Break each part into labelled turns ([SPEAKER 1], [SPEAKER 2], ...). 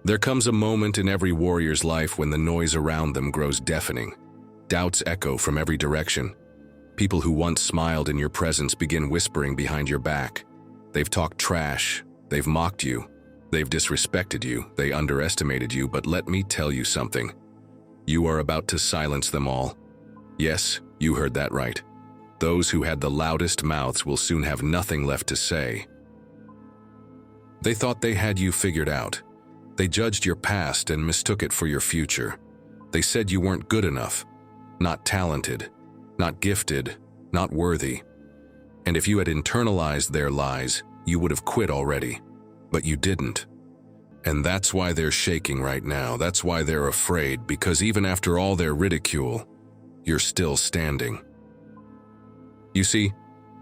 [SPEAKER 1] There comes a moment in every warrior's life when the noise around them grows deafening. Doubts echo from every direction. People who once smiled in your presence begin whispering behind your back. They've talked trash, they've mocked you, they've disrespected you, they underestimated you, but let me tell you something. You are about to silence them all. Yes, you heard that right. Those who had the loudest mouths will soon have nothing left to say. They thought they had you figured out. They judged your past and mistook it for your future. They said you weren't good enough, not talented, not gifted, not worthy. And if you had internalized their lies, you would have quit already. But you didn't. And that's why they're shaking right now. That's why they're afraid, because even after all their ridicule, you're still standing. You see,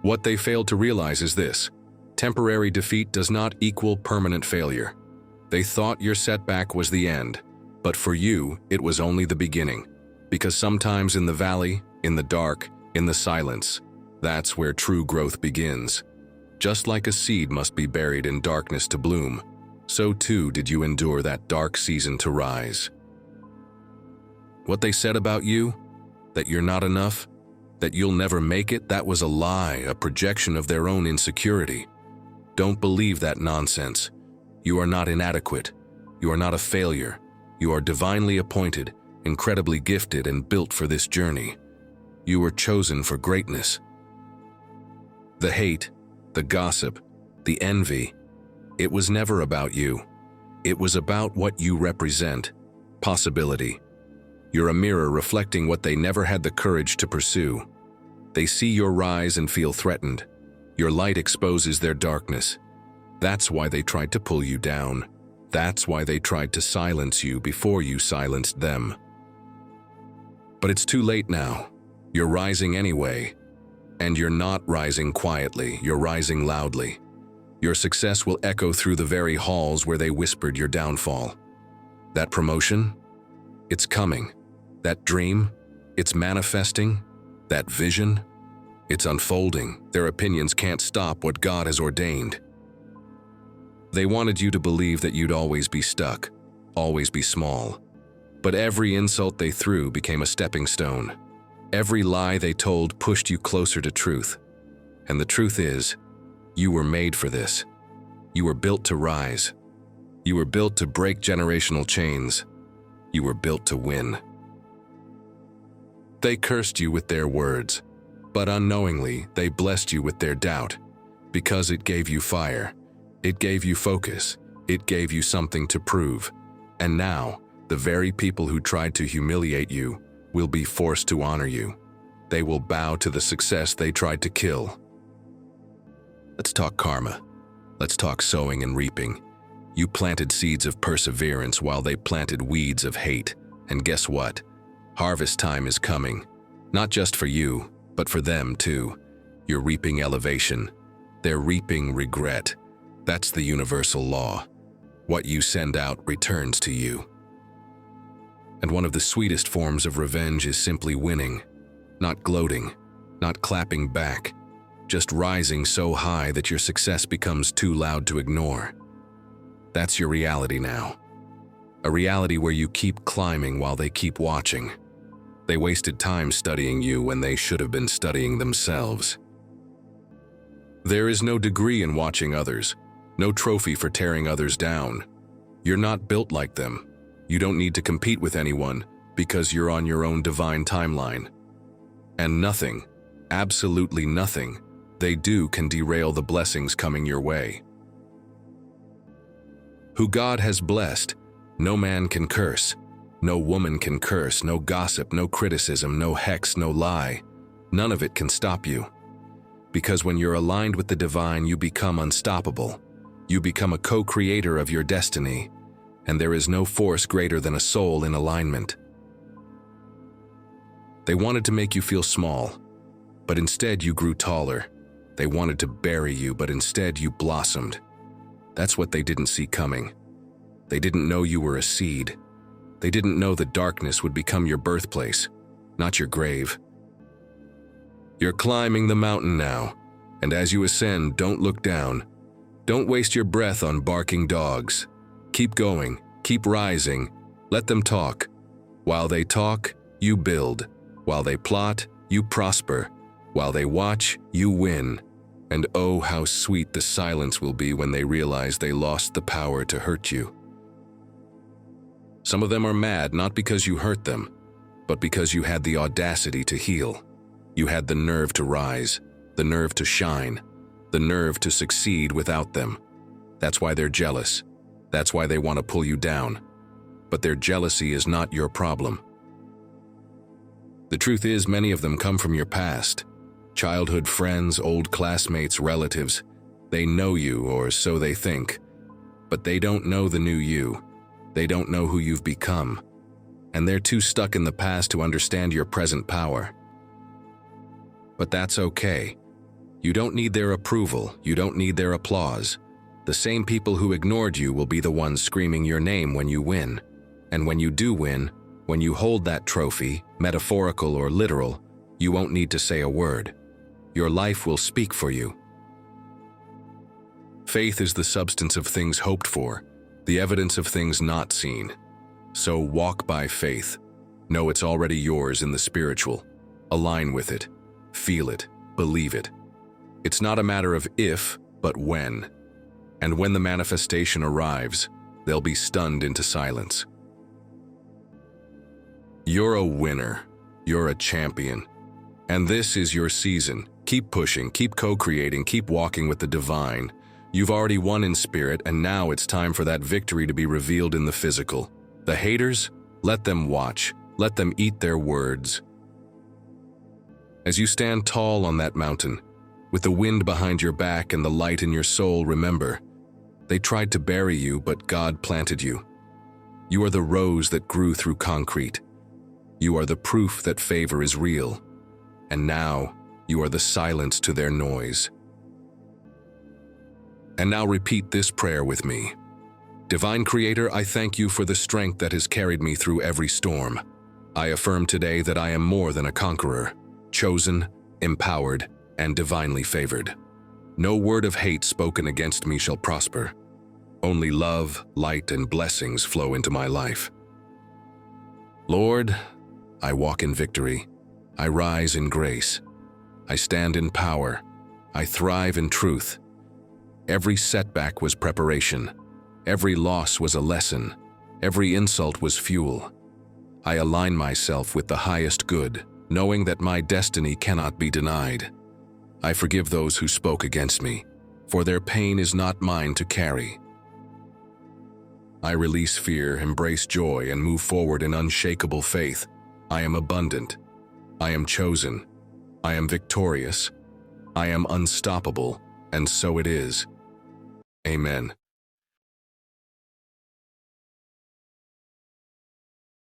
[SPEAKER 1] what they failed to realize is this: temporary defeat does not equal permanent failure. They thought your setback was the end, but for you, it was only the beginning. Because sometimes in the valley, in the dark, in the silence, that's where true growth begins. Just like a seed must be buried in darkness to bloom, so too did you endure that dark season to rise. What they said about you, that you're not enough, that you'll never make it, that was a lie, a projection of their own insecurity. Don't believe that nonsense. You are not inadequate. You are not a failure. You are divinely appointed, incredibly gifted, and built for this journey. You were chosen for greatness. The hate, the gossip, the envy, it was never about you. It was about what you represent, possibility. You're a mirror reflecting what they never had the courage to pursue. They see your rise and feel threatened. Your light exposes their darkness. That's why they tried to pull you down. That's why they tried to silence you before you silenced them. But it's too late now. You're rising anyway. And you're not rising quietly, you're rising loudly. Your success will echo through the very halls where they whispered your downfall. That promotion? It's coming. That dream? It's manifesting. That vision? It's unfolding. Their opinions can't stop what God has ordained. They wanted you to believe that you'd always be stuck, always be small. But every insult they threw became a stepping stone. Every lie they told pushed you closer to truth. And the truth is, you were made for this. You were built to rise. You were built to break generational chains. You were built to win. They cursed you with their words, but unknowingly they blessed you with their doubt, because it gave you fire. It gave you focus. It gave you something to prove. And now, the very people who tried to humiliate you will be forced to honor you. They will bow to the success they tried to kill. Let's talk karma. Let's talk sowing and reaping. You planted seeds of perseverance while they planted weeds of hate. And guess what? Harvest time is coming. Not just for you, but for them too. You're reaping elevation. They're reaping regret. That's the universal law. What you send out returns to you. And one of the sweetest forms of revenge is simply winning. Not gloating, not clapping back, just rising so high that your success becomes too loud to ignore. That's your reality now. A reality where you keep climbing while they keep watching. They wasted time studying you when they should have been studying themselves. There is no degree in watching others, no trophy for tearing others down. You're not built like them. You don't need to compete with anyone because you're on your own divine timeline. And nothing, absolutely nothing, they do can derail the blessings coming your way. Who God has blessed, no man can curse, no woman can curse, no gossip, no criticism, no hex, no lie. None of it can stop you. Because when you're aligned with the divine, you become unstoppable. You become a co-creator of your destiny, and there is no force greater than a soul in alignment. They wanted to make you feel small, but instead you grew taller. They wanted to bury you, but instead you blossomed. That's what they didn't see coming. They didn't know you were a seed. They didn't know the darkness would become your birthplace, not your grave. You're climbing the mountain now, and as you ascend, don't look down. Don't waste your breath on barking dogs. Keep going, Keep rising. Let them talk. While they talk, you build. While they plot, you prosper. While they watch, you win. And oh, how sweet the silence will be when they realize they lost the power to hurt you. Some of them are mad not because you hurt them, but because you had the audacity to heal. You had the nerve to rise, the nerve to shine, the nerve to succeed without them. That's why they're jealous. That's why they want to pull you down. But their jealousy is not your problem. The truth is, many of them come from your past. Childhood friends, old classmates, relatives. They know you, or so they think. But they don't know the new you. They don't know who you've become. And they're too stuck in the past to understand your present power. But that's okay. You don't need their approval. You don't need their applause. The same people who ignored you will be the ones screaming your name when you win. And when you do win, when you hold that trophy, metaphorical or literal, you won't need to say a word. Your life will speak for you. Faith is the substance of things hoped for, the evidence of things not seen. So walk by faith. Know it's already yours in the spiritual. Align with it. Feel it. Believe it. It's not a matter of if, but when. And when the manifestation arrives, they'll be stunned into silence. You're a winner. You're a champion. And this is your season. Keep pushing, keep co-creating, keep walking with the divine. You've already won in spirit, and now it's time for that victory to be revealed in the physical. The haters, let them watch. Let them eat their words. As you stand tall on that mountain, with the wind behind your back and the light in your soul, remember, they tried to bury you, but God planted you. You are the rose that grew through concrete. You are the proof that favor is real. And now, you are the silence to their noise. And now repeat this prayer with me. Divine Creator, I thank you for the strength that has carried me through every storm. I affirm today that I am more than a conqueror, chosen, empowered, and divinely favored. No word of hate spoken against me shall prosper. Only love, light, and blessings flow into my life. Lord, I walk in victory. I rise in grace. I stand in power. I thrive in truth. Every setback was preparation. Every loss was a lesson. Every insult was fuel. I align myself with the highest good, knowing that my destiny cannot be denied. I forgive those who spoke against me, for their pain is not mine to carry. I release fear, embrace joy, and move forward in unshakable faith. I am abundant. I am chosen. I am victorious. I am unstoppable, and so it is. Amen.